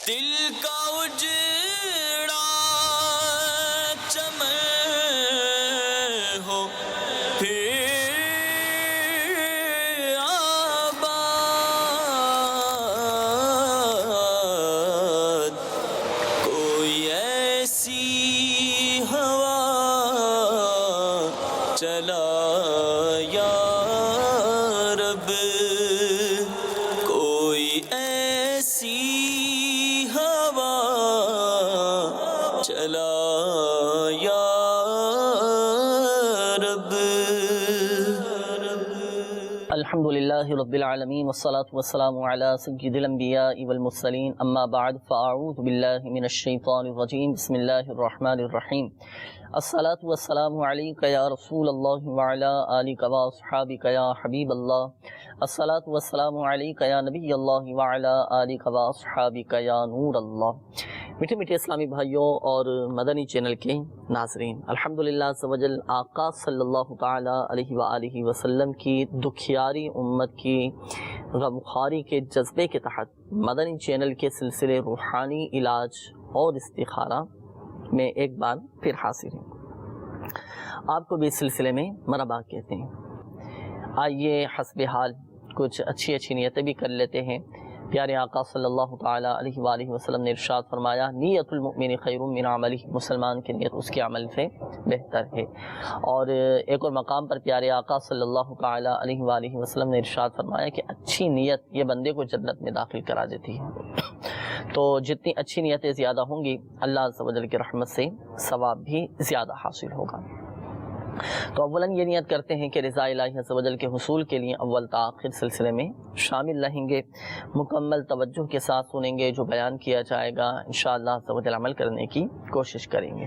دل کا اجڑا چمن ہو پھر آباد، کوئی ایسی ہوا چلا یا رب، کوئی ایسی ہوا چلا یا رب۔ الحمدللہ رب العالمین والصلاة والسلام علی سید الانبیاء والمرسلین، اما بعد فاعوذ باللہ من الشیطان الرجیم، بسم اللہ الرحمن الرحیم۔ الصلاة والسلام علیک یا رسول اللہ وعلی آلک واصحابک یا حبیب اللہ، الصلاة والسلام علیک یا نبی اللہ وعلی آلک واصحابک یا نور اللہ۔ میٹھے میٹھے اسلامی بھائیوں اور مدنی چینل کے ناظرین، الحمدللہ عز و جل آقا صلی اللہ تعالی علیہ وآلہ وسلم کی دکھیاری امت کی غمخواری کے جذبے کے تحت مدنی چینل کے سلسلے روحانی علاج اور استخارہ میں ایک بار پھر حاضر ہیں۔ آپ کو بھی اس سلسلے میں مرحبا کہتے ہیں۔ آئیے حسب حال کچھ اچھی نیتیں بھی کر لیتے ہیں۔ پیارے آقا صلی اللہ تعالی علیہ وآلہ وسلم نے ارشاد فرمایا، نیت المؤمن خیر من عملہ، مسلمان کی نیت اس کے عمل سے بہتر ہے۔ اور ایک اور مقام پر پیارے آقا صلی اللہ تعالی علیہ وآلہ وسلم نے ارشاد فرمایا کہ اچھی نیت یہ بندے کو جنت میں داخل کرا دیتی ہے۔ تو جتنی اچھی نیتیں زیادہ ہوں گی، اللہ عز و جل کی رحمت سے ثواب بھی زیادہ حاصل ہوگا۔ تو اولاً یہ نیت کرتے ہیں کہ رضا الہی عز و جل کے حصول کے لیے اول تا آخر سلسلے میں شامل رہیں گے، مکمل توجہ کے ساتھ سنیں گے، جو بیان کیا جائے گا انشاءاللہ عز و جل عمل کرنے کی کوشش کریں گے،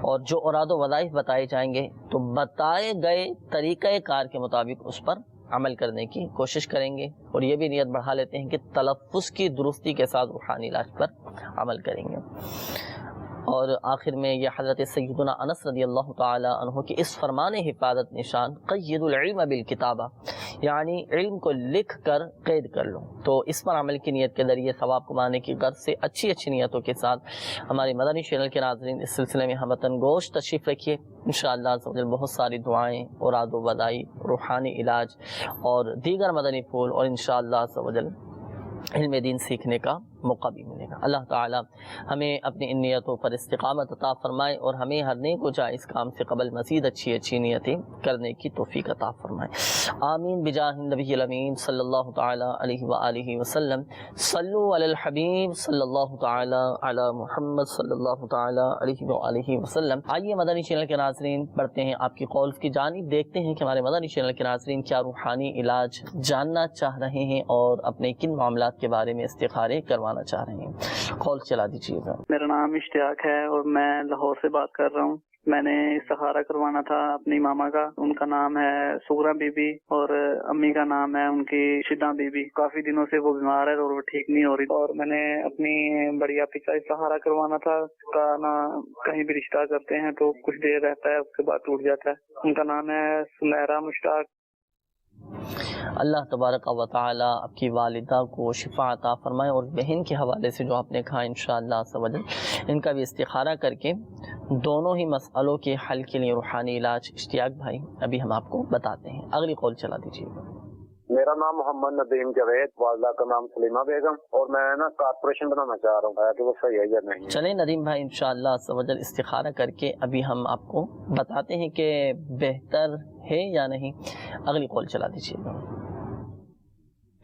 اور جو اوراد و وظائف بتائے جائیں گے تو بتائے گئے طریقہ کار کے مطابق اس پر عمل کرنے کی کوشش کریں گے، اور یہ بھی نیت بڑھا لیتے ہیں کہ تلفظ کی درستی کے ساتھ روحانی علاج پر عمل کریں گے۔ اور آخر میں یہ حضرت سیدنا انس رضی اللہ تعالی عنہ کی اس فرمان حفاظت نشان، قید العلم بالکتابہ، یعنی علم کو لکھ کر قید کر لو۔ تو اس پر عمل کی نیت کے ذریعے ثواب کمانے کی غرض سے اچھی نیتوں کے ساتھ ہمارے مدنی چینل کے ناظرین اس سلسلے میں ہمتن گوش تشریف رکھیے۔ انشاءاللہ عز و جل بہت ساری دعائیں، اوراد و وظائف، روحانی علاج اور دیگر مدنی پھول، اور انشاءاللہ عز و جل علم دین سیکھنے کا موقع بھی ملے گا۔ اللہ تعالی ہمیں اپنی ان نیتوں پر استقامت عطا فرمائے، اور ہمیں ہر نیک و جائز کام سے قبل مزید اچھی نیتیں کرنے کی توفیق عطا فرمائے۔ آمین بجاہ النبی الامین صلی اللہ تعالی علیہ وآلہ وسلم۔ صلو علی الحبیب صلی اللہ تعالی علی محمد صلی اللہ تعالی علیہ وآلہ وسلم۔ آئیے مدنی چینل کے ناظرین بڑھتے ہیں آپ کی قولز کی جانب، دیکھتے ہیں کہ ہمارے مدنی چینل کے ناظرین کیا روحانی علاج جاننا چاہ رہے ہیں اور اپنے کن معاملات کے بارے میں استخارے کروانا چاہ رہے ہیں۔ کال چلا دیجیے گا۔ میرا نام اشتیاق ہے اور میں لاہور سے بات کر رہا ہوں۔ میں نے استخارہ کروانا تھا اپنی ماما کا، ان کا نام ہے سغرا بی بی اور امی کا نام ہے ان کی شدہ بی بی۔ کافی دنوں سے وہ بیمار ہے اور وہ ٹھیک نہیں ہو رہی، اور میں نے اپنی بڑی آپی کا استخارہ کروانا تھا۔ اس کا نا کہیں بھی رشتہ کرتے ہیں تو کچھ دیر رہتا ہے، اس کے بعد ٹوٹ جاتا ہے۔ ان کا نام ہے سمیرہ مشتاق۔ اللہ تبارک و تعالی آپ کی والدہ کو شفا عطا فرمائے، اور بہن کے حوالے سے جو آپ نے کہا انشاءاللہ عز و جل ان کا بھی استخارہ کر کے دونوں ہی مسئلوں کے حل کے لیے روحانی علاج اشتیاق بھائی ابھی ہم آپ کو بتاتے ہیں۔ اگلی کال چلا دیجیے گا۔ میرا نام محمد ندیم جاوید، والدہ کا نام سلیمہ بیگم، اور میں نا کارپوریشن بنانا چاہ رہا ہوں کہ وہ صحیح ہے یا نہیں۔ چلیں ندیم بھائی انشاءاللہ عز و جل استخارہ کر کے ابھی ہم آپ کو بتاتے ہیں کہ بہتر ہے یا نہیں۔ اگلی کال چلا دیجیے گا۔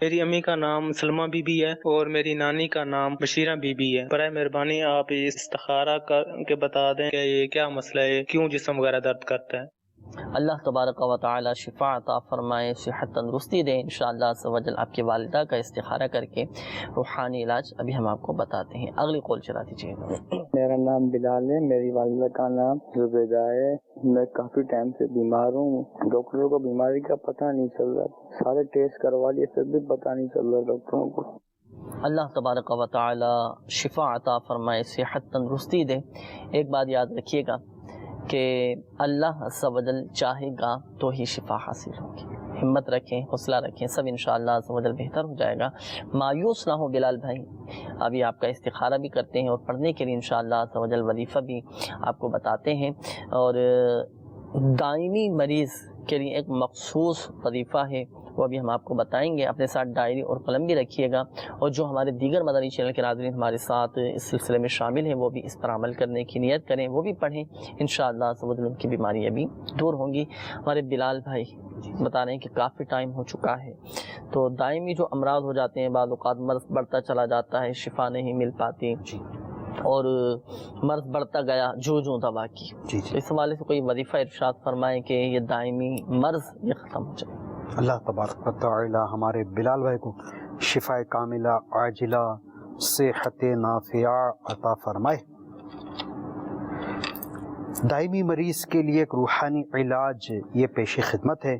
میری امی کا نام سلمہ بی بی ہے اور میری نانی کا نام بشیرہ بی بی ہے۔ برائے مہربانی آپ استخارہ کر کے بتا دیں کہ یہ کیا مسئلہ ہے، کیوں جسم وغیرہ درد کرتا ہے۔ اللہ تبارک و تعالی شفا عطا فرمائے، صحت تندرستی دے انشاءاللہ عز و جل۔ آپ کی والدہ کا استخارہ کر کے روحانی علاج ابھی ہم آپ کو بتاتے ہیں۔ اگلی کال چلا دیجیے گا۔ میرا نام بلال ہے، میری والدہ کا نام زبیدہ ہے۔ میں کافی ٹائم سے بیمار ہوں، ڈاکٹروں کو بیماری کا پتہ نہیں چل رہا، سارے ٹیسٹ کروا لیے پھر بھی پتہ نہیں چل رہا ڈاکٹروں کو۔ اللہ تبارک و تعالی شفا عطا فرمائے، صحت تندرستی دے۔ ایک بات یاد رکھیے گا کہ اللہ عز و جل چاہے گا تو ہی شفا حاصل ہوگی، ہمت رکھیں، حوصلہ رکھیں، سب انشاءاللہ عز و جل بہتر ہو جائے گا۔ مایوس نہ ہو بلال بھائی، ابھی آپ کا استخارہ بھی کرتے ہیں اور پڑھنے کے لیے انشاءاللہ عز و جل وظیفہ بھی آپ کو بتاتے ہیں، اور دائمی مریض کے لیے ایک مخصوص وظیفہ ہے، وہ ابھی ہم آپ کو بتائیں گے۔ اپنے ساتھ ڈائری اور قلم بھی رکھیے گا، اور جو ہمارے دیگر مدنی چینل کے ناظرین ہمارے ساتھ اس سلسلے میں شامل ہیں وہ بھی اس پر عمل کرنے کی نیت کریں، وہ بھی پڑھیں، انشاءاللہ عز و جل ان کی بیماریاں بھی دور ہوں گی۔ ہمارے بلال بھائی بتا رہے ہیں کہ کافی ٹائم ہو چکا ہے، تو دائمی جو امراض ہو جاتے ہیں، بعض اوقات مرض بڑھتا چلا جاتا ہے، شفا نہیں مل پاتی، اور مرض بڑھتا گیا جو دوا کی، اس حوالے سے کوئی وظیفہ ارشاد فرمائیں کہ یہ دائمی مرض یہ ختم ہو جائے۔ اللہ تبارک و تعالی ہمارے بلال بھائی کو شفا کاملہ عاجلہ صحت نافعہ عطا فرمائے۔ دائمی مریض کے لیے ایک روحانی علاج یہ پیش خدمت ہے،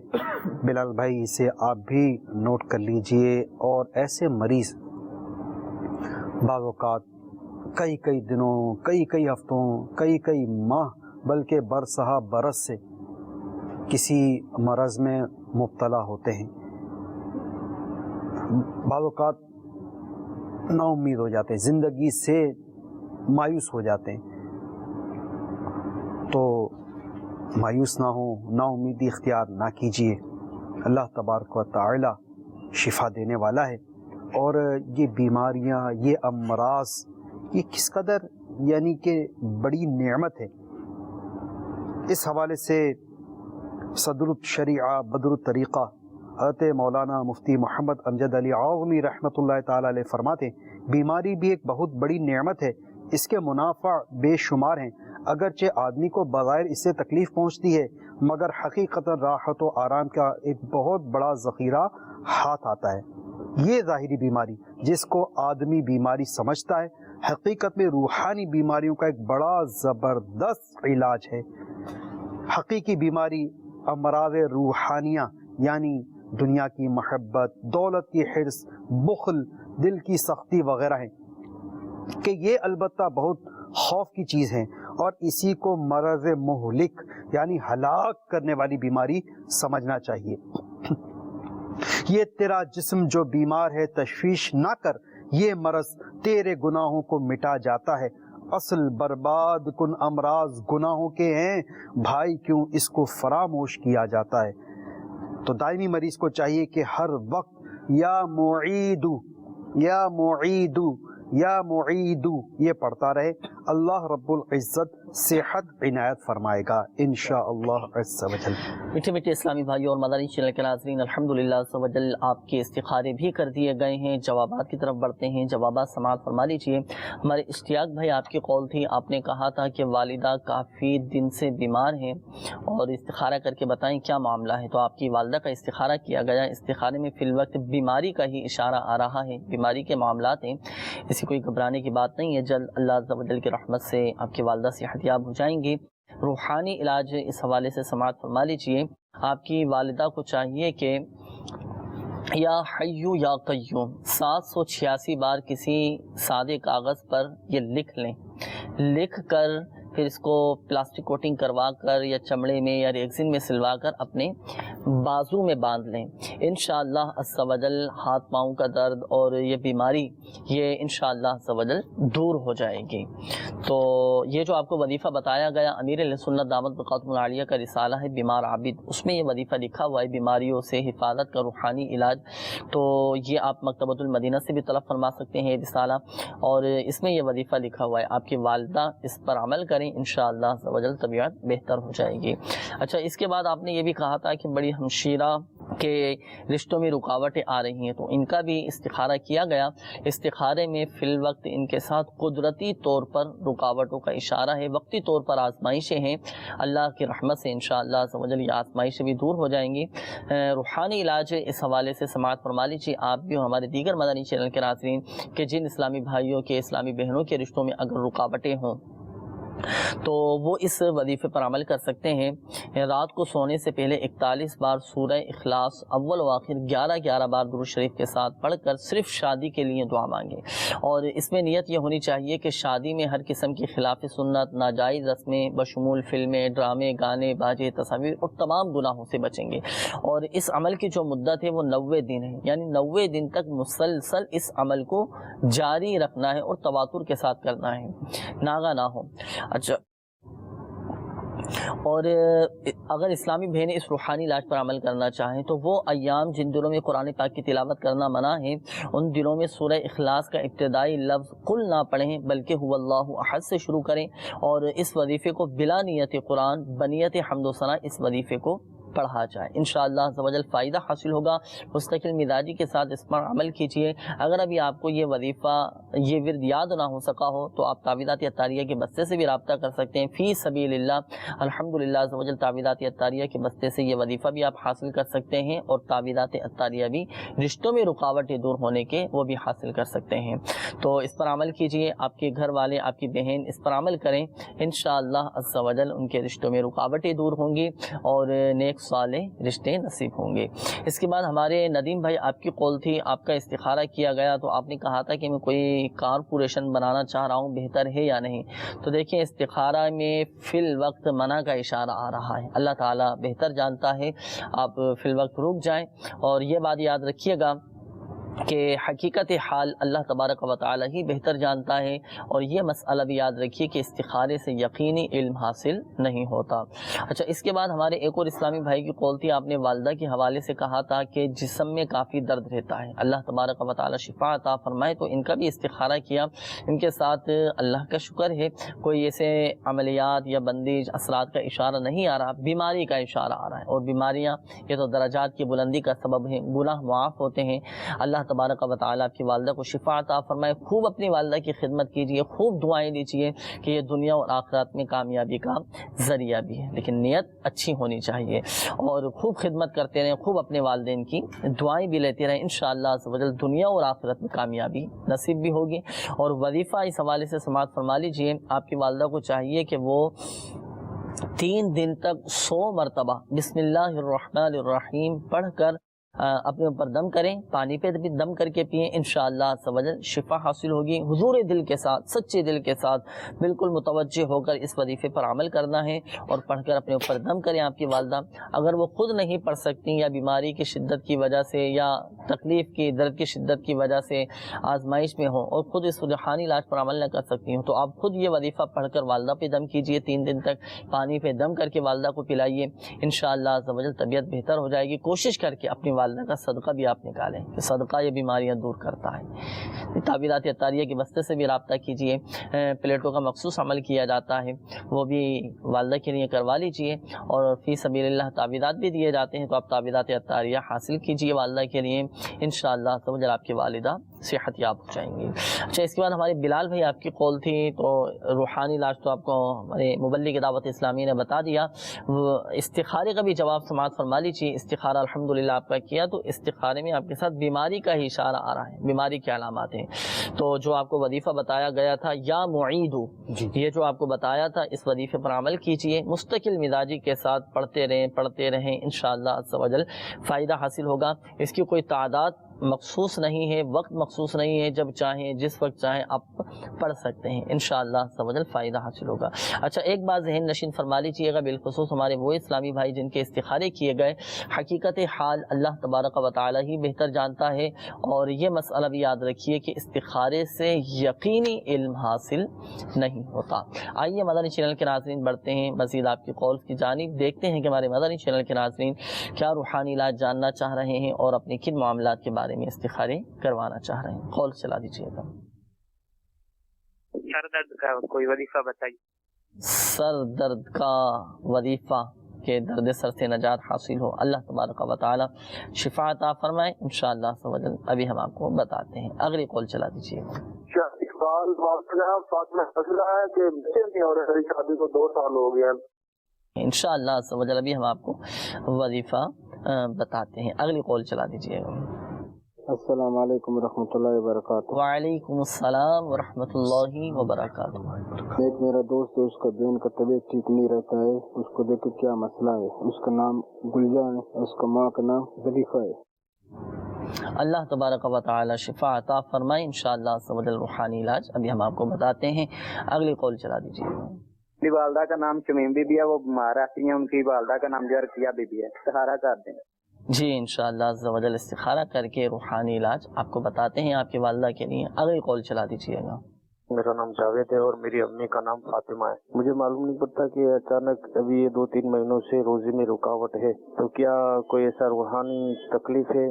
بلال بھائی اسے آپ بھی نوٹ کر لیجئے۔ اور ایسے مریض بعض اوقات کئی دنوں، کئی ہفتوں، کئی ماہ، بلکہ برسہ برس سے کسی مرض میں مبتلا ہوتے ہیں، بعض اوقات نا امید ہو جاتے ہیں، زندگی سے مایوس ہو جاتے ہیں۔ تو مایوس نہ ہوں، نا امیدی اختیار نہ کیجیے، اللہ تبارک و تعالی شفا دینے والا ہے۔ اور یہ بیماریاں، یہ امراض، یہ کس قدر یعنی کہ بڑی نعمت ہے، اس حوالے سے صدر الشریعہ بدر الطریقہ حضرت مولانا مفتی محمد امجد علی اعظمی رحمۃ اللہ تعالی علیہ فرماتے ہیں، بیماری بھی ایک بہت بڑی نعمت ہے، اس کے منافع بے شمار ہیں، اگرچہ آدمی کو بظاہر اس سے تکلیف پہنچتی ہے، مگر حقیقت راحت و آرام کا ایک بہت بڑا ذخیرہ ہاتھ آتا ہے۔ یہ ظاہری بیماری جس کو آدمی بیماری سمجھتا ہے، حقیقت میں روحانی بیماریوں کا ایک بڑا زبردست علاج ہے۔ حقیقی بیماری امراض روحانیہ یعنی دنیا کی محبت، دولت کی حرص، بخل، دل کی سختی وغیرہ ہیں، کہ یہ البتہ بہت خوف کی چیز ہے، اور اسی کو مرض مہلک یعنی ہلاک کرنے والی بیماری سمجھنا چاہیے۔ یہ تیرا جسم جو بیمار ہے تشویش نہ کر، یہ مرض تیرے گناہوں کو مٹا جاتا ہے، اصل برباد کن امراض گناہوں کے ہیں بھائی، کیوں اس کو فراموش کیا جاتا ہے۔ تو دائمی مریض کو چاہیے کہ ہر وقت یا معیدو یا معیدو یا معیدو یہ پڑھتا رہے، اللہ رب العزت صحت عنایت فرمائے گا انشاءاللہ عز و جل۔ میٹھے میٹھے اسلامی بھائیوں اور مدنی چینل کے ناظرین، الحمدللہ عز و جل آپ کے استخارے بھی کر دیے گئے ہیں، جوابات کی طرف بڑھتے ہیں، جوابات سماعت فرما لیجیے۔ ہمارے اشتیاق بھائی آپ کی قول تھی، آپ نے کہا تھا کہ والدہ کافی دن سے بیمار ہیں اور استخارہ کر کے بتائیں کیا معاملہ ہے۔ تو آپ کی والدہ کا استخارہ کیا گیا، استخارے میں فی الوقت بیماری کا ہی اشارہ آ رہا ہے، بیماری کے معاملات ہیں، اسی کوئی گھبرانے کی بات نہیں ہے، جلد اللہ عز و جل کی رحمت سے آپ کی والدہ صحت یاب ہو جائیں گی۔ روحانی علاج اس حوالے سے سماعت فرما لیجیے۔ آپ کی والدہ کو چاہیے کہ یا حیو یا قیوم 786 بار کسی سادے کاغذ پر یہ لکھ لیں، لکھ کر پھر اس کو پلاسٹک کوٹنگ کروا کر یا چمڑے میں یا ریگزین میں سلوا کر اپنے بازو میں باندھ لیں، انشاءاللہ عز و جل ہاتھ پاؤں کا درد اور یہ بیماری یہ انشاءاللہ عز و جل دور ہو جائے گی۔ تو یہ جو آپ کو وظیفہ بتایا گیا امیر اہل سنت دامت بقاتم العالیہ کا رسالہ ہے بیمار عابد، اس میں یہ وظیفہ لکھا ہوا ہے، بیماریوں سے حفاظت کا روحانی علاج۔ تو یہ آپ مکتبۃ المدینہ سے بھی طلب فرما سکتے ہیں یہ رسالہ، اور اس میں یہ وظیفہ لکھا ہوا ہے، آپ کی والدہ اس پر عمل کریں، انشاءاللہ عز و جل طبیعت بہتر ہو جائے گی۔ اچھا، اس کے بعد آپ نے یہ بھی کہا تھا کہ بڑی ہمشیرہ کے رشتوں میں رکاوٹیں آ رہی ہیں، تو ان کا بھی استخارہ کیا گیا۔ استخارے میں فی الوقت ان کے ساتھ قدرتی طور پر رکاوٹوں کا اشارہ ہے، وقتی طور پر آزمائشیں ہیں، اللہ کی رحمت سے انشاءاللہ عز و جل یہ آزمائشیں بھی دور ہو جائیں گی۔ روحانی علاج اس حوالے سے سماعت فرما لیجیے آپ بھی اور ہمارے دیگر مدنی چینل کے ناظرین کہ جن اسلامی بھائیوں کے اسلامی بہنوں کے رشتوں میں اگر رکاوٹیں ہوں تو وہ اس وظیفے پر عمل کر سکتے ہیں۔ رات کو سونے سے پہلے 41 بار سورہ اخلاص اول و آخر 11 بار درود شریف کے ساتھ پڑھ کر صرف شادی کے لیے دعا مانگیں، اور اس میں نیت یہ ہونی چاہیے کہ شادی میں ہر قسم کی خلاف سنت، ناجائز رسمیں بشمول فلمیں، ڈرامے، گانے، باجے، تصاویر اور تمام گناہوں سے بچیں گے۔ اور اس عمل کی جو مدت ہے وہ 90 دن ہے، یعنی 90 دن تک مسلسل اس عمل کو جاری رکھنا ہے اور تواتر کے ساتھ کرنا ہے، ناغہ نہ ہو۔ اچھا، اور اگر اسلامی بہنیں اس روحانی علاج پر عمل کرنا چاہیں تو وہ ایام جن دنوں میں قرآن پاک کی تلاوت کرنا منع ہے، ان دنوں میں سورہ اخلاص کا ابتدائی لفظ قل نہ پڑھیں بلکہ هو اللہ احد سے شروع کریں، اور اس وظیفے کو بلا نیت قرآن بنیت حمد و ثنا اس وظیفے کو پڑھا جائے، انشاءاللہ عز و جل فائدہ حاصل ہوگا۔ مستقل مزاجی کے ساتھ اس پر عمل کیجیے۔ اگر ابھی آپ کو یہ وظیفہ، یہ ورد یاد نہ ہو سکا ہو تو آپ تعویذات اتاریہ کے بستے سے بھی رابطہ کر سکتے ہیں، فی سبیل اللہ۔ الحمدللہ عز و جل تعویذات اتاریہ کے بستے سے یہ وظیفہ بھی آپ حاصل کر سکتے ہیں، اور تعویذات اتاریہ بھی رشتوں میں رکاوٹیں دور ہونے کے وہ بھی حاصل کر سکتے ہیں۔ تو اس پر عمل کیجیے، آپ کے گھر والے، آپ کی بہن اس پر عمل کریں، انشاءاللہ عز و جل ان کے رشتوں میں رکاوٹیں دور ہوں گی اور نیک صالح رشتے نصیب ہوں گے۔ اس کے بعد ہمارے ندیم بھائی، آپ کی قول تھی، آپ کا استخارہ کیا گیا تو آپ نے کہا تھا کہ میں کوئی کارپوریشن بنانا چاہ رہا ہوں، بہتر ہے یا نہیں؟ تو دیکھیں، استخارہ میں فی الوقت منع کا اشارہ آ رہا ہے، اللہ تعالیٰ بہتر جانتا ہے، آپ فی الوقت رک جائیں، اور یہ بات یاد رکھیے گا کہ حقیقت حال اللہ تبارک و تعالی ہی بہتر جانتا ہے، اور یہ مسئلہ بھی یاد رکھیے کہ استخارے سے یقینی علم حاصل نہیں ہوتا۔ اچھا، اس کے بعد ہمارے ایک اور اسلامی بھائی کی قول تھی، آپ نے والدہ کے حوالے سے کہا تھا کہ جسم میں کافی درد رہتا ہے، اللہ تبارک و تعالی شفا عطا فرمائے، تو ان کا بھی استخارہ کیا، ان کے ساتھ اللہ کا شکر ہے کوئی ایسے عملیات یا بندش اثرات کا اشارہ نہیں آ رہا، بیماری کا اشارہ آ رہا ہے، اور بیماریاں یہ تو درجات کی بلندی کا سبب ہے، گناہ معاف ہوتے ہیں۔ اللہ تبارک و تعالی آپ کی والدہ کو شفا عطا فرمائے۔ خوب اپنی والدہ کی خدمت کیجیے، خوب دعائیں دیجیے کہ یہ دنیا اور آخرت میں کامیابی کا ذریعہ بھی ہے، لیکن نیت اچھی ہونی چاہیے، اور خوب خدمت کرتے رہیں، خوب اپنے والدین کی دعائیں بھی لیتے رہیں، انشاءاللہ عز و جل دنیا اور آخرت میں کامیابی نصیب بھی ہوگی۔ اور وظیفہ اس حوالے سے سماعت فرما لیجیے، آپ کی والدہ کو چاہیے کہ وہ 3 دن تک 100 مرتبہ بسم اللہ الرحمن الرحیم پڑھ کر اپنے اوپر دم کریں، پانی پہ بھی دم کر کے پئیں، انشاءاللہ عز و جل شفا حاصل ہوگی۔ حضور دل کے ساتھ، سچے دل کے ساتھ بالکل متوجہ ہو کر اس وظیفے پر عمل کرنا ہے، اور پڑھ کر اپنے اوپر دم کریں۔ آپ کی والدہ اگر وہ خود نہیں پڑھ سکتی، یا بیماری کی شدت کی وجہ سے، یا تکلیف کی، درد کی شدت کی وجہ سے آزمائش میں ہو اور خود اس روحانی علاج پر عمل نہ کر سکتی ہوں، تو آپ خود یہ وظیفہ پڑھ کر والدہ پہ دم کیجیے، 3 دن تک پانی پہ دم کر کے والدہ کو پلائیے، انشاءاللہ عز و جل طبیعت بہتر ہو جائے گی۔ کوشش کر کے اپنی والدہ کا صدقہ بھی آپ نکالیں، کہ صدقہ یہ بیماریاں دور کرتا ہے۔ تعویذات اتاریہ کے بستے سے بھی رابطہ کیجیے، پلیٹوں کا مخصوص عمل کیا جاتا ہے، وہ بھی والدہ کے لیے کروا لیجیے، اور فی سبیل اللہ تعویذات بھی دیے جاتے ہیں، تو آپ تعویذات اتاریہ حاصل کیجیے والدہ کے لیے، انشاءاللہ عز و جل آپ کی والدہ صحت یاب ہو جائیں گی۔ اچھا، اس کے بعد ہمارے بلال بھائی، آپ کی قول تھی، تو روحانی علاج تو آپ کو ہمارے مبلغ دعوت اسلامی نے بتا دیا، استخارے کا بھی جواب سماعت فرما لیجیے۔ استخارہ الحمدللہ آپ کا کیا، تو استخارے میں آپ کے ساتھ بیماری کا ہی اشارہ آ رہا ہے، بیماری کی علامات ہیں، تو جو آپ کو وظیفہ بتایا گیا تھا یا معیدو، یہ جو آپ کو بتایا تھا، اس وظیفے پر عمل کیجیے، مستقل مزاجی کے ساتھ پڑھتے رہیں انشاءاللہ عز و جل فائدہ حاصل ہوگا۔ اس کی کوئی تعداد مخصوص نہیں ہے، وقت مخصوص نہیں ہے، جب چاہیں جس وقت چاہیں آپ پڑھ سکتے ہیں، انشاءاللہ عز و جل فائدہ حاصل ہوگا۔ اچھا، ایک بات ذہن نشین فرما لیجیے گا، بالخصوص ہمارے وہ اسلامی بھائی جن کے استخارے کیے گئے، حقیقت حال اللہ تبارک و تعالی ہی بہتر جانتا ہے، اور یہ مسئلہ بھی یاد رکھیے کہ استخارے سے یقینی علم حاصل نہیں ہوتا۔ آئیے مدنی چینل کے ناظرین بڑھتے ہیں مزید آپ کی قول کی جانب، دیکھتے ہیں کہ ہمارے مدنی چینل کے ناظرین کیا روحانی علاج جاننا چاہ رہے ہیں اور اپنے کن معاملات کے بارے میں استخارے کروانا چاہ رہے ہیں۔ قول چلا دیجیے گا۔ سر درد کا کوئی وظیفہ بتائیے۔ سر درد کا وظیفہ کہ درد سر سے نجات حاصل ہو، اللہ تبارک و تعالی شفا عطا فرمائے، انشاءاللہ عز و جل ابھی ہم آپ کو بتاتے ہیں۔ اگلی قول چلا دیجیے گا۔ شادی کو 2 سال ہو گیا، انشاءاللہ عز و جل ابھی ہم آپ کو وظیفہ بتاتے ہیں۔ اگلی قول چلا دیجیے گا۔ السلام علیکم ورحمۃ اللہ وبرکاتہ. وعلیکم السلام ورحمۃ اللہ وبرکاتہ. ایک میرا دوست ہے، اس کا بہن کا طبیعت ٹھیک نہیں رہتا ہے، اس کو دیکھ کے کیا مسئلہ ہے؟ اس کا نام گلجان ہے، اس کا ماں کا نام زلیفہ ہے. اللہ تبارک و تعالی شفا عطا فرمائے انشاءاللہ سبحانہ روحانی علاج ابھی ہم آپ کو بتاتے ہیں. اگلی قول چلا دیجیے. میری والدہ کا نام شمیم بی بی ہے، وہ بیمار رہتی ہیں. ان کی والدہ کا نام جو ہے رقیہ بی بی ہے. سہارا کر دیں. جی انشاءاللہ عز و جل استخارہ کر کے روحانی علاج آپ کو بتاتے ہیں آپ کی والدہ کے لیے. اگلی قول چلا دیجیے گا. میرا نام جاوید ہے اور میری امی کا نام فاطمہ ہے. مجھے معلوم نہیں پڑتا کہ اچانک ابھی یہ 2-3 مہینوں سے روزی میں رکاوٹ ہے، تو کیا کوئی ایسا روحانی تکلیف ہے؟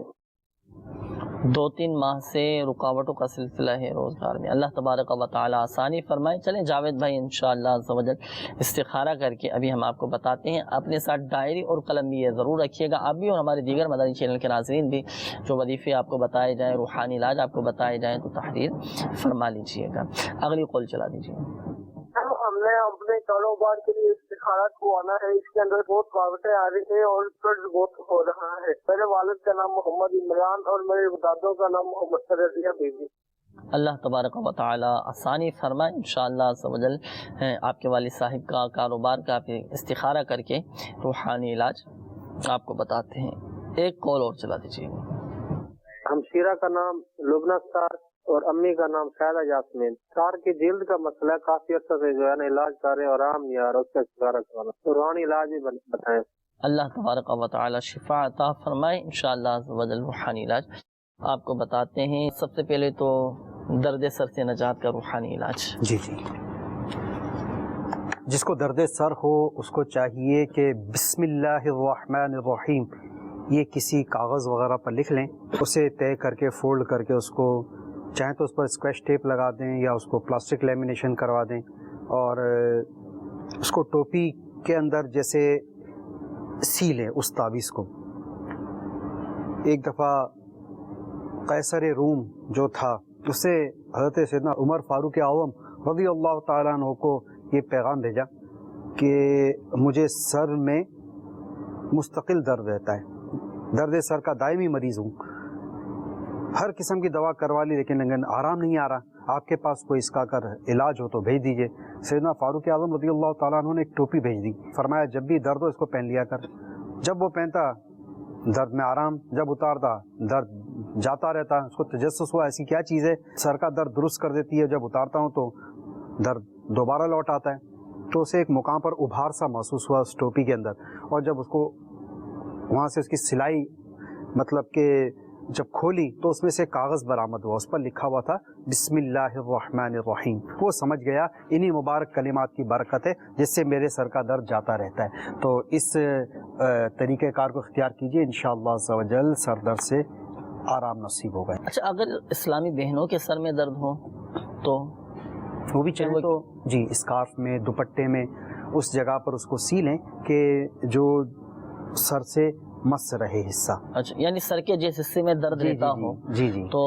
2-3 ماہ سے رکاوٹوں کا سلسلہ ہے روزگار میں. اللہ تبارک و تعالی آسانی فرمائے. چلیں جاوید بھائی انشاءاللہ عز و جل استخارہ کر کے ابھی ہم آپ کو بتاتے ہیں. اپنے ساتھ ڈائری اور قلم بھی یہ ضرور رکھیے گا، آپ بھی اور ہمارے دیگر مدنی چینل کے ناظرین بھی. جو وظیفے آپ کو بتائے جائیں، روحانی علاج آپ کو بتائے جائیں تو تحریر فرما لیجیے گا. اگلی قول چلا دیجیے. ہم نے اپنے کاروبار کے لیے استخارہ کروانا ہے، اس کے اندر بہت رکاوٹیں آ رہی ہیں اور قرض بہت ہو رہا ہے. میرے والد کا نام محمد عمران اور میرے دادوں کا نام محمد رضیہ بی بی. اللہ تبارک و تعالی آسانی فرمائے انشاءاللہ عز و جل. آپ کے والد صاحب کا کاروبار کا استخارہ کر کے روحانی علاج آپ کو بتاتے ہیں. ایک کال اور چلا دیجیے. ہمشیرہ کا نام لبنہ سار اور امی کا نام شاہدہ یاسمین. سار کی جلد کا مسئلہ کافی عرصہ سے جو ہے نا علاج کر رہے ہیں اور آرام نہیں آ رہا، اس کا استخارہ کروانا. روحانی علاج بھی بتائیں. اللہ تبارک و تعالی شفا عطا فرمائے انشاءاللہ عز و جل. روحانی علاج آپ کو بتاتے ہیں. سب سے پہلے تو درد سر سے نجات کا روحانی علاج. جی جس کو درد سر ہو اس کو چاہیے کہ بسم اللہ الرحمن الرحیم یہ کسی کاغذ وغیرہ پر لکھ لیں، اسے طے کر کے فولڈ کر کے اس کو چاہیں تو اس پر اسکریچ ٹیپ لگا دیں یا اس کو پلاسٹک لیمینیشن کروا دیں، اور اس کو ٹوپی کے اندر جیسے سی لیں اس تعویذ کو. ایک دفعہ قیصر روم جو تھا اس سے حضرت سیدنا عمر فاروق اعظم رضی اللہ تعالیٰ عنہ کو یہ پیغام بھیجا کہ مجھے سر میں مستقل درد رہتا ہے، درد سر کا دائمی مریض ہوں، ہر قسم کی دوا کروا لی لیکن آرام نہیں آ رہا، آپ کے پاس کوئی اس کا اگر علاج ہو تو بھیج دیجئے. سیدنا فاروق اعظم رضی اللہ تعالیٰ عنہ نے ایک ٹوپی بھیج دی، فرمایا جب بھی درد ہو اس کو پہن لیا کر. جب وہ پہنتا درد میں آرام، جب اتارتا درد جاتا رہتا. اس کو تجسس ہوا ایسی کیا چیز ہے سر کا درد درست کر دیتی ہے، جب اتارتا ہوں تو درد دوبارہ لوٹ آتا ہے. تو اسے ایک مقام پر ابھار سا محسوس ہوا اس ٹوپی کے اندر، اور جب اس کو وہاں سے اس کی سلائی مطلب کہ جب کھولی تو اس میں سے کاغذ برآمد ہوا، اس پر لکھا ہوا تھا بسم اللہ الرحمن الرحیم. وہ سمجھ گیا انہی مبارک کلمات کی برکت ہے جس سے میرے سر کا درد جاتا رہتا ہے. تو اس طریقہ کار کو اختیار کیجئے، انشاءاللہ عز و جل سر درد سے آرام نصیب ہوگا. اچھا اگر اسلامی بہنوں کے سر میں درد ہو تو وہ بھی چاہیں تو جی اسکارف میں دوپٹے میں اس جگہ پر اس کو سی لیں کہ جو سر سے مس رہے حصہ. اچھا یعنی سر کے جس حصے میں درد رہتا ہو جی تو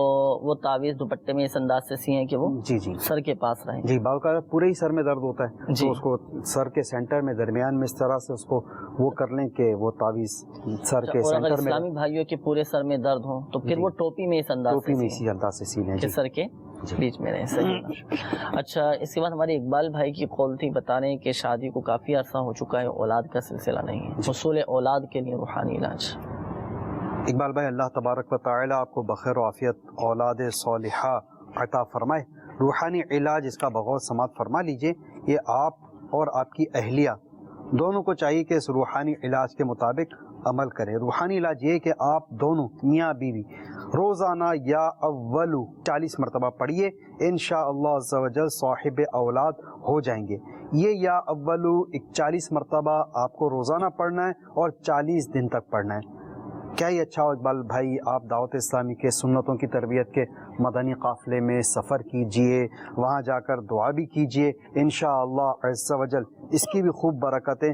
وہ تعویذ دوپٹے میں اس انداز سے سیئیں کہ وہ جی سر کے پاس رہیں. جی باوقات پورے ہی سر میں درد ہوتا ہے تو اس کو سر کے سینٹر میں درمیان میں اس طرح سے اس کو وہ کر لیں کہ وہ تعویذ سر کے سینٹر میں. اسلامی بھائیوں کے پورے سر میں درد ہو تو پھر وہ ٹوپی میں اس انداز سے سی لیں سر کے بیچ میں رہیں. صحیح. اچھا اس کے بعد ہمارے اقبال بھائی کی قول تھی، بتا رہے ہیں کہ شادی کو کافی عرصہ ہو چکا ہے، اولاد کا سلسلہ نہیں ہے، حصول اولاد کے لیے روحانی علاج. اقبال بھائی اللہ تبارک و تعالی آپ کو بخیر و عافیت اولاد صالحہ عطا فرمائے. روحانی علاج اس کا بغور سماعت فرما لیجئے. یہ آپ اور آپ کی اہلیہ دونوں کو چاہیے کہ اس روحانی علاج کے مطابق عمل کریں. روحانی علاج یہ کہ آپ دونوں میاں بیوی روزانہ یا اولو 40 مرتبہ پڑھیے، انشاءاللہ عز و جل صاحب اولاد ہو جائیں گے. یہ یا اولو 40 مرتبہ آپ کو روزانہ پڑھنا ہے اور 40 دن تک پڑھنا ہے. کیا ہی اچھا ہو اقبال بھائی، آپ دعوت اسلامی کے سنتوں کی تربیت کے مدنی قافلے میں سفر کیجئے، وہاں جا کر دعا بھی کیجئے، انشاءاللہ عز و جل اس کی بھی خوب برکتیں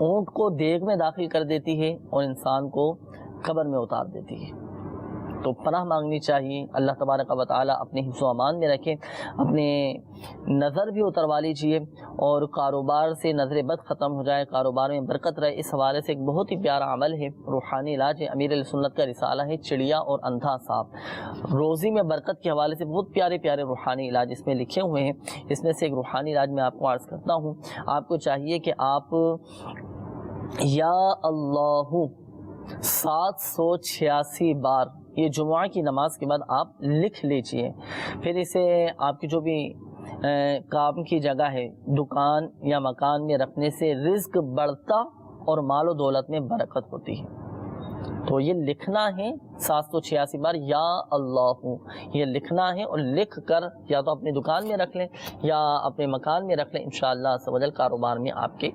اونٹ کو دیگ میں داخل کر دیتی ہے اور انسان کو قبر میں اتار دیتی ہے۔ تو پناہ مانگنی چاہیے، اللہ تبارک و تعالیٰ اپنے حفظ و امان میں رکھے، اپنے نظر بھی اتروا لیجیے اور کاروبار سے نظر بد ختم ہو جائے، کاروبار میں برکت رہے۔ اس حوالے سے ایک بہت ہی پیارا عمل ہے، روحانی علاج ہے، امیر علیہ سنت کا رسالہ ہے چڑیا اور اندھا سانپ، روزی میں برکت کے حوالے سے بہت پیارے پیارے روحانی علاج اس میں لکھے ہوئے ہیں۔ اس میں سے ایک روحانی علاج میں آپ کو عرض کرتا ہوں۔ آپ کو چاہیے کہ آپ یا اللہ 786 بار یہ جمعہ کی نماز کے بعد آپ لکھ لیجئے، پھر اسے آپ کی جو بھی کام کی جگہ ہے، دکان یا مکان میں رکھنے سے رزق بڑھتا اور مال و دولت میں برکت ہوتی ہے۔ تو یہ لکھنا ہے 786 بار یا اللہ، یہ لکھنا ہے اور لکھ کر یا تو اپنی دکان میں رکھ لیں یا اپنے مکان میں رکھ لیں، انشاءاللہ عز و جل کاروبار میں آپ کے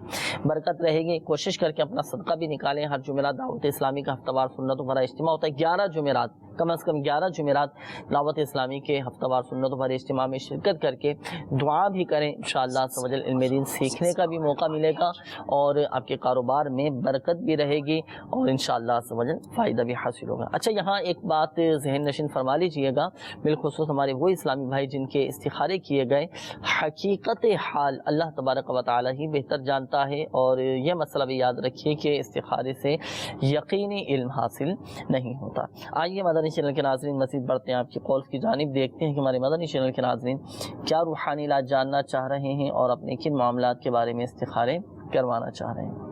برکت رہے گی۔ کوشش کر کے اپنا صدقہ بھی نکالیں۔ ہر جمعرات دعوت اسلامی کا ہفتہ وار سنت و بھرا اجتماع ہوتا ہے، 11 جمعرات، کم از کم 11 جمعرات دعوت اسلامی کے ہفتہ وار سنت و بھرے اجتماع میں شرکت کر کے دعا بھی کریں، انشاءاللہ عز و جل علم دین سیکھنے کا بھی موقع ملے گا اور آپ کے کاروبار میں برکت بھی رہے گی اور انشاءاللہ عز و جل فائدہ بھی حاصل ہوگا۔ اچھا، یہاں ایک بات ذہن نشین فرما لیجئے گا، بالخصوص ہمارے وہ اسلامی بھائی جن کے استخارے کیے گئے، حقیقت حال اللہ تبارک و تعالی ہی بہتر جانتا ہے، اور یہ مسئلہ بھی یاد رکھیے کہ استخارے سے یقینی علم حاصل نہیں ہوتا۔ آئیے مدنی چینل کے ناظرین مزید بڑھتے ہیں آپ کی قولز کی جانب، دیکھتے ہیں کہ ہمارے مدنی چینل کے ناظرین کیا روحانی علاج جاننا چاہ رہے ہیں اور اپنے کن معاملات کے بارے میں استخارے کروانا چاہ رہے ہیں۔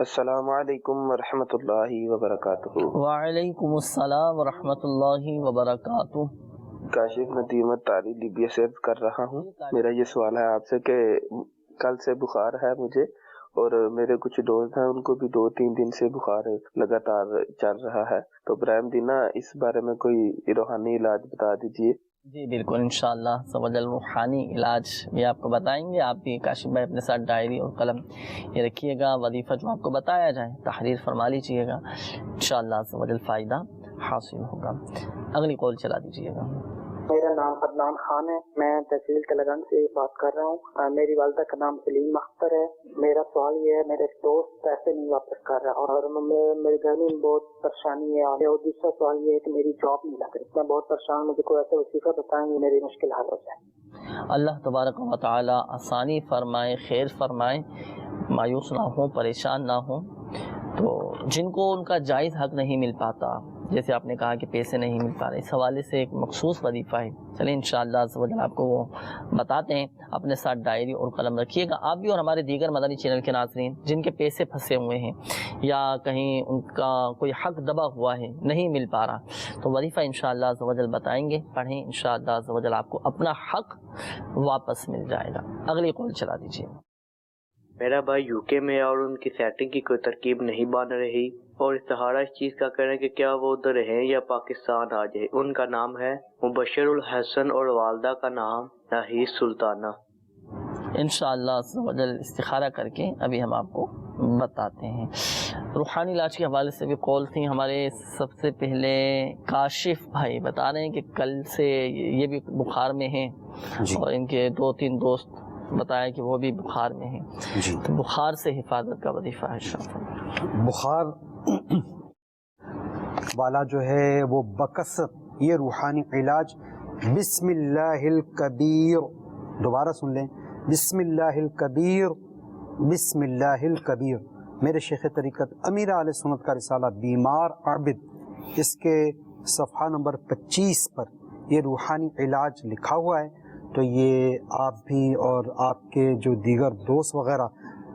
السلام علیکم ورحمۃ اللہ وبرکاتہ۔ وعلیکم السلام ورحمۃ اللہ وبرکاتہ۔ کاشف ندیمت طاری لیبیا سے عرض کر رہا ہوں۔ میرا یہ سوال ہے آپ سے کہ کل سے بخار ہے مجھے، اور میرے کچھ دوست ہیں ان کو بھی 2-3 دن سے بخار لگاتار چل رہا ہے، تو برائم دینا اس بارے میں کوئی روحانی علاج بتا دیجیے۔ جی بالکل، انشاءاللہ سبحان روحانی علاج یہ آپ کو بتائیں گے۔ آپ بھی کاشف بھائی اپنے ساتھ ڈائری اور قلم یہ رکھیے گا، وظیفہ جو آپ کو بتایا جائے تحریر فرما لیجیے گا، انشاءاللہ سبحان فائدہ حاصل ہوگا۔ اگلی کال چلا دیجیے گا۔ میرا نام عدنان خان ہے، میں تحصیل تلگنگ سے بات کر رہا ہوں۔ میری والدہ کا نام سلیم اختر ہے۔ میرا سوال یہ ہے، میرے دوست پیسے نہیں واپس کر رہا اور میرے گھر میں بہت پریشانی ہے، اور دوسرا سوال یہ ہے کہ میری جاب نہیں لگ رہی، میں بہت پریشان، مجھے کوئی ایسا وظیفہ بتائیں گے میری مشکل حل ہو جائے۔ اللہ تبارک و تعالی آسانی فرمائے، خیر فرمائے، مایوس نہ ہوں، پریشان نہ ہوں۔ تو جن کو ان کا جائز حق نہیں مل پاتا، جیسے آپ نے کہا کہ پیسے نہیں مل پا رہے، اس حوالے سے ایک مخصوص وظیفہ ہے، چلیں انشاءاللہ عز و جل آپ کو وہ بتاتے ہیں۔ اپنے ساتھ ڈائری اور قلم رکھیے گا، آپ بھی اور ہمارے دیگر مدنی چینل کے ناظرین جن کے پیسے پھنسے ہوئے ہیں یا کہیں ان کا کوئی حق دبا ہوا ہے، نہیں مل پا رہا، تو وظیفہ انشاءاللہ عز و جل بتائیں گے، پڑھیں، انشاءاللہ عز و جل آپ کو اپنا حق واپس مل جائے گا۔ اگلی کال چلا دیجیے۔ میرا بھائی یو کے میں اور ان کی سیٹنگ کی کوئی ترکیب نہیں بن رہی، اور استخارہ اس چیز کا کہنا ہے کہ کیا وہ ادھر ہیں یا پاکستان آ جائے۔ ان کا نام ہے مبشر الحسن اور والدہ کا نام نحیس سلطانہ۔ انشاءاللہ عز و جل استخارہ کر کے ابھی ہم آپ کو بتاتے ہیں۔ روحانی علاج کے حوالے سے بھی کال تھی ہمارے۔ سب سے پہلے کاشف بھائی بتا رہے ہیں کہ کل سے یہ بھی بخار میں ہیں اور ان کے 2-3 دوست بتایا کہ وہ بھی بخار میں ہیں، تو بخار سے حفاظت کا وظیفہ ہے۔ بخار والا جو ہے وہ بکثرت یہ روحانی علاج بسم اللہ الکبیر، دوبارہ سن لیں، بسم اللہ الکبیر، بسم اللہ الکبیر، میرے شیخ طریقت امیر علیہ سنت کا رسالہ بیمار عابد، اس کے صفحہ نمبر 25 پر یہ روحانی علاج لکھا ہوا ہے۔ تو یہ آپ بھی اور آپ کے جو دیگر دوست وغیرہ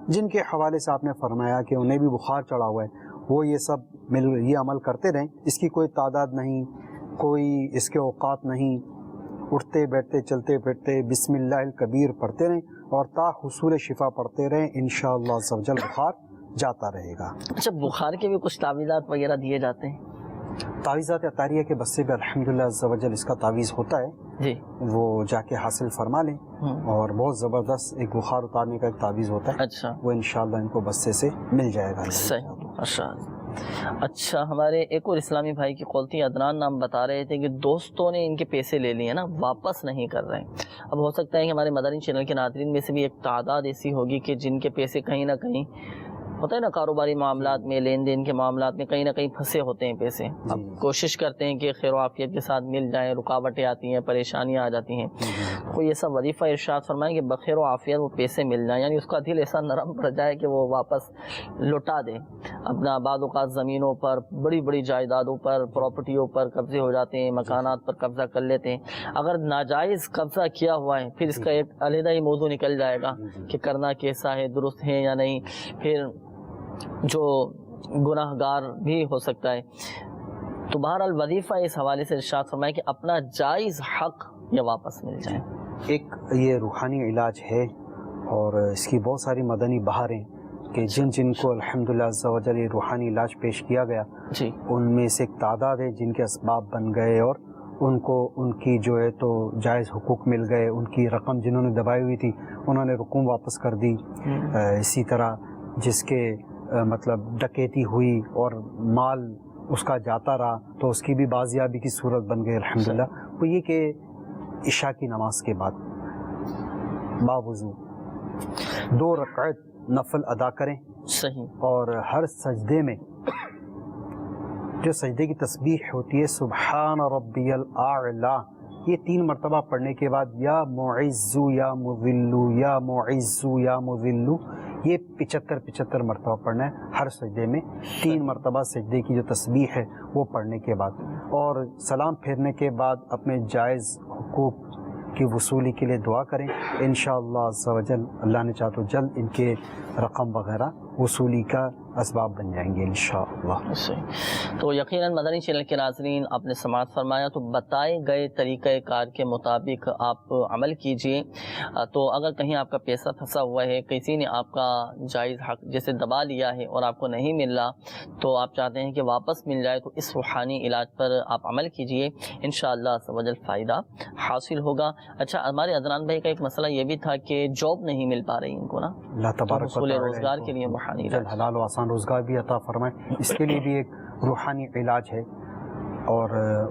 جن کے حوالے سے آپ نے فرمایا کہ انہیں بھی بخار چڑھا ہوا ہے، وہ یہ سب یہ عمل کرتے رہیں۔ اس کی کوئی تعداد نہیں، کوئی اس کے اوقات نہیں، اٹھتے بیٹھتے چلتے پھرتے بسم اللہ الکبیر پڑھتے رہیں اور تا حصول شفا پڑھتے رہیں، انشاءاللہ عز و جل بخار جاتا رہے گا۔ اچھا، بخار کے بھی کچھ تعویذات وغیرہ دیے جاتے ہیں؟ تعویذات عطاریہ کے بسے پہ الحمدللہ عز و جل اس کا تعویذ ہوتا ہے جی، وہ جا کے حاصل فرما لیں، اور بہت زبردست ایک بخار اتارنے کا ایک تعویذ ہوتا ہے، اچھا، وہ انشاءاللہ ان کو بسے سے مل جائے گا۔ صحیح، ماشاءاللہ۔ اچھا، ہمارے ایک اور اسلامی بھائی کی قولتی عدنان نام بتا رہے تھے کہ دوستوں نے ان کے پیسے لے لیے نا، واپس نہیں کر رہے ہیں۔ اب ہو سکتا ہے کہ ہمارے مدنی چینل کے ناظرین میں سے بھی ایک تعداد ایسی ہوگی کہ جن کے پیسے کہیں نہ کہیں ہوتا ہے نا، کاروباری معاملات میں، لین دین کے معاملات میں کہیں نہ کہیں پھنسے ہوتے ہیں پیسے۔ اب کوشش کرتے ہیں کہ خیر و عافیت کے ساتھ مل جائیں، رکاوٹیں آتی ہیں، پریشانیاں آ جاتی ہیں، کوئی ایسا وظیفہ ارشاد فرمائیں کہ بخیر و عافیت وہ پیسے مل جائیں، یعنی اس کا دل ایسا نرم پڑ جائے کہ وہ واپس لوٹا دے اپنا۔ بعض اوقات زمینوں پر، بڑی بڑی جائیدادوں پر، پراپرٹیوں پر قبضے ہو جاتے ہیں، مکانات پر قبضہ کر لیتے ہیں۔ اگر ناجائز قبضہ کیا ہوا ہے پھر اس کا ایک علیحدہ ہی موضوع نکل جائے گا کہ کرنا کیسا ہے، درست ہے یا نہیں، پھر جو گناہ گار بھی ہو سکتا ہے۔ تو بہرحال وظیفہ اس حوالے سے ارشاد فرمائے کہ اپنا جائز حق یہ واپس مل جائے۔ ایک یہ روحانی علاج ہے اور اس کی بہت ساری مدنی بہاریں کہ جن کو الحمدللہ عز و جل یہ روحانی علاج پیش کیا گیا جی، ان میں سے ایک تعداد ہے جن کے اسباب بن گئے اور ان کو ان کی جو ہے تو جائز حقوق مل گئے، ان کی رقم جنہوں نے دبائی ہوئی تھی انہوں نے رقم واپس کر دی۔ اسی طرح جس کے مطلب ڈکیتی ہوئی اور مال اس کا جاتا رہا تو اس کی بھی بازیابی کی صورت بن گئی الحمدللہ۔ وہ یہ کہ عشاء کی نماز کے بعد باوضو 2 رکعت نفل ادا کریں، صحیح، اور ہر سجدے میں جو سجدے کی تسبیح ہوتی ہے سبحان ربی الاعلی، یہ 3 مرتبہ پڑھنے کے بعد یا معزو یا مذلو یا معزو یا مذلو، یہ 75 مرتبہ پڑھنا ہے ہر سجدے میں۔ 3 مرتبہ سجدے کی جو تسبیح ہے وہ پڑھنے کے بعد، اور سلام پھیرنے کے بعد اپنے جائز حقوق کی وصولی کے لیے دعا کریں۔ انشاءاللہ عز و جل اللہ نے چاہا تو جلد ان کے رقم وغیرہ وصولی کا اسباب بن جائیں گے انشاءاللہ۔ تو یقیناً مدنی چینل کے ناظرین آپ نے سماعت فرمایا، تو بتائے گئے طریقہ کار کے مطابق آپ عمل کیجئے۔ تو اگر کہیں آپ کا پیسہ پھنسا ہوا ہے، کسی نے آپ کا جائز حق جیسے دبا لیا ہے اور آپ کو نہیں مل رہا، تو آپ چاہتے ہیں کہ واپس مل جائے، تو اس روحانی علاج پر آپ عمل کیجئے، انشاءاللہ عز و جل فائدہ حاصل ہوگا۔ اچھا، ہمارے عدنان بھائی کا ایک مسئلہ یہ بھی تھا کہ جاب نہیں مل پا رہی ان کو نا، اللہ تبارک و تعالی روزگار کے لیے روحانی علاج، حلال و آسان روزگار بھی عطا فرمائے، اس کے لیے بھی ایک روحانی علاج ہے اور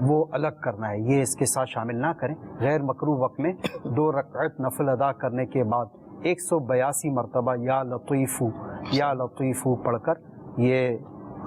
وہ الگ کرنا ہے، یہ اس کے ساتھ شامل نہ کریں۔ غیر مکروہ وقت میں 2 رکعت نفل ادا کرنے کے بعد 182 مرتبہ یا لطیفو پڑھ کر یہ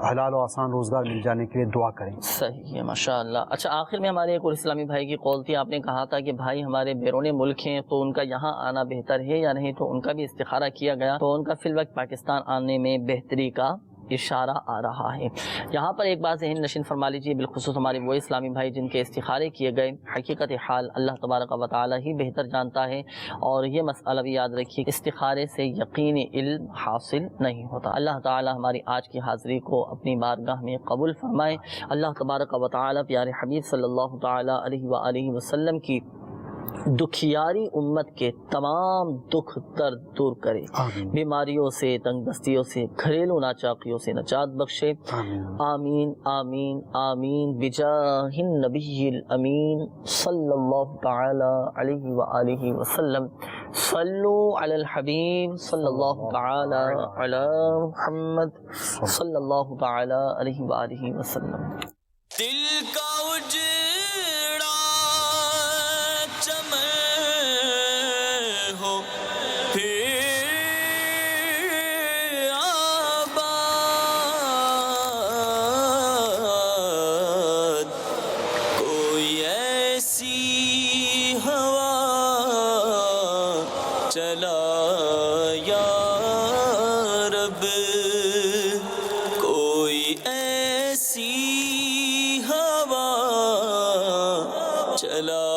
حلال و آسان روزگار مل جانے کے لیے دعا کریں۔ صحیح ہے، ماشاءاللہ۔ اچھا، آخر میں ہمارے ایک اور اسلامی بھائی کی قول تھی، آپ نے کہا تھا کہ بھائی ہمارے بیرون ملک ہیں تو ان کا یہاں آنا بہتر ہے یا نہیں، تو ان کا بھی استخارہ کیا گیا تو ان کا فی الوقت پاکستان آنے میں بہتری کا اشارہ آ رہا ہے۔ یہاں پر ایک بات ذہن نشین فرما لیجیے، بالخصوص ہمارے وہ اسلامی بھائی جن کے استخارے کیے گئے، حقیقت حال اللہ تبارک و تعالی ہی بہتر جانتا ہے، اور یہ مسئلہ بھی یاد رکھیے، استخارے سے یقینی علم حاصل نہیں ہوتا۔ اللہ تعالی ہماری آج کی حاضری کو اپنی بارگاہ میں قبول فرمائے۔ اللہ تبارک و تعالی پیارے حبیب صلی اللہ تعالی علیہ وآلہ وسلم کی دکھیاری امت کے تمام دکھ درد دور کرے، بیماریوں سے، تنگ دستیوں سے، گھریلو ناچاقیوں سے نجات بخشے، آمین آمین آمین، بجاہ النبی الامین صلی اللہ تعالی علیہ وآلہ وسلم۔ صلو علی الحبیب صلی اللہ تعالی علی محمد صلی اللہ تعالی علیہ وآلہ وسلم۔ دل کا اجڑا چمن ہو پھر آباد، کوئی ایسی ہوا چلا یا رب، کوئی ایسی ہوا چلا